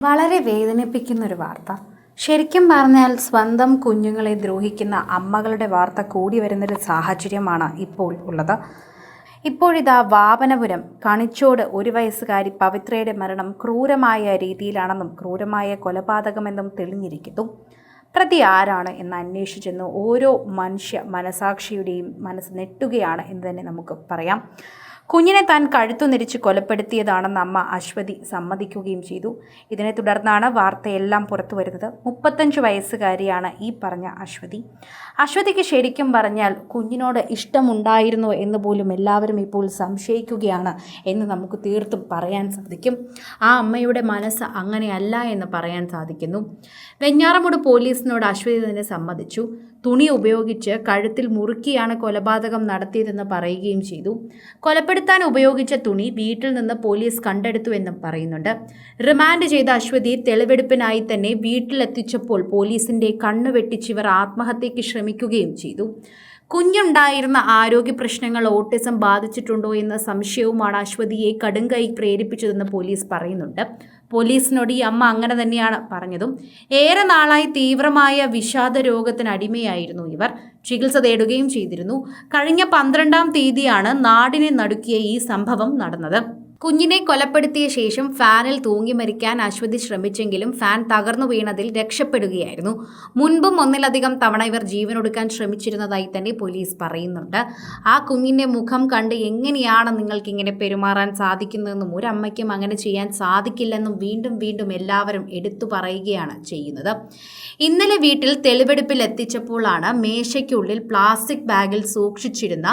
വളരെ വേദനിപ്പിക്കുന്നൊരു വാർത്ത. ശരിക്കും പറഞ്ഞാൽ സ്വന്തം കുഞ്ഞുങ്ങളെ ദ്രോഹിക്കുന്ന അമ്മകളുടെ വാർത്ത കൂടി വരുന്നൊരു സാഹചര്യമാണ് ഇപ്പോൾ ഉള്ളത്. ഇപ്പോഴിതാ വാമനപുരം കണിച്ചോട് 1 വയസ്സുകാരി പവിത്രയുടെ മരണം ക്രൂരമായ രീതിയിലാണെന്നും ക്രൂരമായ കൊലപാതകമെന്നും തെളിഞ്ഞിരിക്കുന്നു. പ്രതി ആരാണ് എന്ന് അന്വേഷിച്ചെന്ന് ഓരോ മനുഷ്യ മനസാക്ഷിയുടെയും മനസ്സ് നെട്ടുകയാണ് എന്ന് തന്നെ നമുക്ക് പറയാം. കുഞ്ഞിനെ താൻ കഴുത്തുനിരിച്ച് കൊലപ്പെടുത്തിയതാണെന്ന് അമ്മ അശ്വതി സമ്മതിക്കുകയും ചെയ്തു. ഇതിനെ തുടർന്നാണ് വാർത്തയെല്ലാം പുറത്തു വരുന്നത്. 35 വയസ്സുകാരിയാണ് ഈ പറഞ്ഞ അശ്വതി. അശ്വതിക്ക് ശരിക്കും പറഞ്ഞാൽ കുഞ്ഞിനോട് ഇഷ്ടമുണ്ടായിരുന്നോ എന്ന് പോലും എല്ലാവരും ഇപ്പോൾ സംശയിക്കുകയാണ് എന്ന് നമുക്ക് തീർത്തും പറയാൻ സാധിക്കും. ആ അമ്മയുടെ മനസ്സ് അങ്ങനെയല്ല എന്ന് പറയാൻ സാധിക്കുന്നു. വെഞ്ഞാറമൂട് പോലീസിനോട് അശ്വതി തന്നെ സമ്മതിച്ചു. തുണി ഉപയോഗിച്ച് കഴുത്തിൽ മുറുക്കിയാണ് കൊലപാതകം നടത്തിയതെന്ന് പറയുകയും ചെയ്തു. കൊലപ്പെടുത്താൻ ഉപയോഗിച്ച തുണി വീട്ടിൽ നിന്ന് പോലീസ് കണ്ടെടുത്തുവെന്നും പറയുന്നുണ്ട്. റിമാൻഡ് ചെയ്ത അശ്വതി തെളിവെടുപ്പിനായി തന്നെ വീട്ടിലെത്തിച്ചപ്പോൾ പോലീസിന്റെ കണ്ണു വെട്ടിച്ചിവർ ആത്മഹത്യയ്ക്ക് ശ്രമിക്കുകയും ചെയ്തു. കുഞ്ഞുണ്ടായിരുന്ന ആരോഗ്യ പ്രശ്നങ്ങൾ ഓട്ടിസം ബാധിച്ചിട്ടുണ്ടോ എന്ന സംശയവുമാണ് അശ്വതിയെ കടുംകൈ പ്രേരിപ്പിച്ചതെന്ന് പോലീസ് പറയുന്നുണ്ട്. പോലീസിനോട് ഈ അമ്മ അങ്ങനെ തന്നെയാണ് പറഞ്ഞതും. ഏറെ നാളായി തീവ്രമായ വിഷാദ രോഗത്തിന് അടിമയായിരുന്നു ഇവർ. ചികിത്സ തേടുകയും ചെയ്തിരുന്നു. കഴിഞ്ഞ 12-ാം തീയതിയാണ് നാടിനെ നടുക്കിയ ഈ സംഭവം നടന്നത്. കുഞ്ഞിനെ കൊലപ്പെടുത്തിയ ശേഷം ഫാനിൽ തൂങ്ങി മരിക്കാൻ അശ്വതി ശ്രമിച്ചെങ്കിലും ഫാൻ തകർന്നു വീണതിൽ രക്ഷപ്പെടുകയായിരുന്നു. മുൻപും 1-ലധികം തവണ ഇവർ ജീവനൊടുക്കാൻ ശ്രമിച്ചിരുന്നതായി തന്നെ പോലീസ് പറയുന്നുണ്ട്. ആ കുഞ്ഞിൻ്റെ മുഖം കണ്ട് എങ്ങനെയാണ് നിങ്ങൾക്ക് ഇങ്ങനെ പെരുമാറാൻ സാധിക്കുന്നതെന്നും ഒരു അമ്മയ്ക്കും അങ്ങനെ ചെയ്യാൻ സാധിക്കില്ലെന്നും വീണ്ടും വീണ്ടും എല്ലാവരും എടുത്തു പറയുകയാണ് ചെയ്യുന്നത്. ഇന്നലെ വീട്ടിൽ തെളിവെടുപ്പിൽ എത്തിച്ചപ്പോഴാണ് മേശയ്ക്കുള്ളിൽ പ്ലാസ്റ്റിക് ബാഗിൽ സൂക്ഷിച്ചിരുന്ന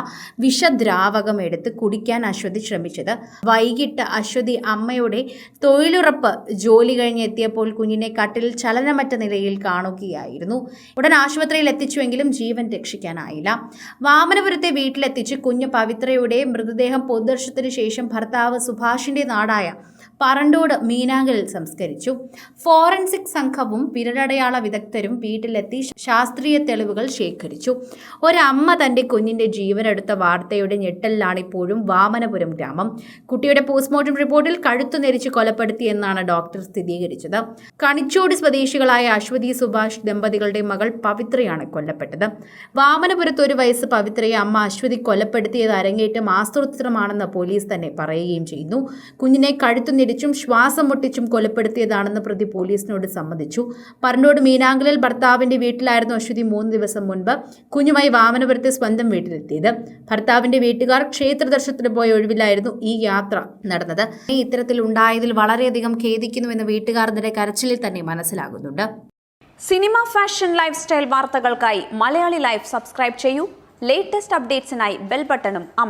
വിഷദ്രാവകം എടുത്ത് കുടിക്കാൻ അശ്വതി ശ്രമിച്ചത്. വൈകിട്ട് അശ്വതി അമ്മയുടെ തൊഴിലുറപ്പ് ജോലി കഴിഞ്ഞ് എത്തിയപ്പോൾ കുഞ്ഞിനെ കട്ടിലിൽ ചലനമറ്റ നിലയിൽ കാണുകയായിരുന്നു. ഉടൻ ആശുപത്രിയിൽ എത്തിച്ചുവെങ്കിലും ജീവൻ രക്ഷിക്കാനായില്ല. വാമനപുരത്തെ വീട്ടിലെത്തിച്ച് കുഞ്ഞ് പവിത്രയുടെ മൃതദേഹം പൊതുദർശനത്തിന് ശേഷം ഭർത്താവ് സുഭാഷിന്റെ നാടായ പറണ്ടോട് മീനാങ്കലിൽ സംസ്കരിച്ചു. ഫോറൻസിക് സംഘവും വിരലടയാള വിദഗ്ധരും വീട്ടിലെത്തി ശാസ്ത്രീയ തെളിവുകൾ ശേഖരിച്ചു. ഒരമ്മ തന്റെ കുഞ്ഞിന്റെ ജീവനെടുത്ത വാർത്തയുടെ ഞെട്ടലിലാണ് ഇപ്പോഴും വാമനപുരം ഗ്രാമം. കുട്ടിയുടെ പോസ്റ്റ്മോർട്ടം റിപ്പോർട്ടിൽ കഴുത്തു നെരിച്ച് കൊലപ്പെടുത്തിയെന്നാണ് ഡോക്ടർ സ്ഥിരീകരിച്ചത്. കണിച്ചോട് സ്വദേശികളായ അശ്വതി സുഭാഷ് ദമ്പതികളുടെ മകൾ പവിത്രയാണ് കൊല്ലപ്പെട്ടത്. വാമനപുരത്ത് 1 വയസ്സ് പവിത്രയെ അമ്മ അശ്വതി കൊലപ്പെടുത്തിയത് അരങ്ങേറ്റം ആസൂത്രിതമാണെന്ന് പോലീസ് തന്നെ പറയുകയും ചെയ്യുന്നു. കുഞ്ഞിനെ കഴുത്തു ും ശ്വാസം മുട്ടിച്ചും കൊലപ്പെടുത്തിയതാണെന്ന് പ്രതി പോലീസിനോട് സമ്മതിച്ചു. പറണ്ടോട് മീനാങ്കലിൽ ഭർത്താവിന്റെ വീട്ടിലായിരുന്നു അശ്വതി 3 ദിവസം മുൻപ് കുഞ്ഞുമായി വാമനപുരത്തെ സ്വന്തം വീട്ടിലെത്തിയത്. ഭർത്താവിന്റെ വീട്ടുകാർ ക്ഷേത്ര ദർശനത്തിന് പോയ ഒഴിവിലായിരുന്നു ഈ യാത്ര നടന്നത്. ഇത്തരത്തിൽ ഉണ്ടായതിൽ വളരെയധികം ഖേദിക്കുന്നുവെന്ന് വീട്ടുകാരുടെ കരച്ചിലിൽ തന്നെ മനസ്സിലാകുന്നുണ്ട്. സിനിമ, ഫാഷൻ, ലൈഫ് സ്റ്റൈൽ വാർത്തകൾക്കായി മലയാളി ലൈഫ് സബ്സ്ക്രൈബ് ചെയ്യൂ. ലേറ്റസ്റ്റ് അപ്ഡേറ്റ്സിനായി ബെൽ ബട്ടണും അമർത്തുക.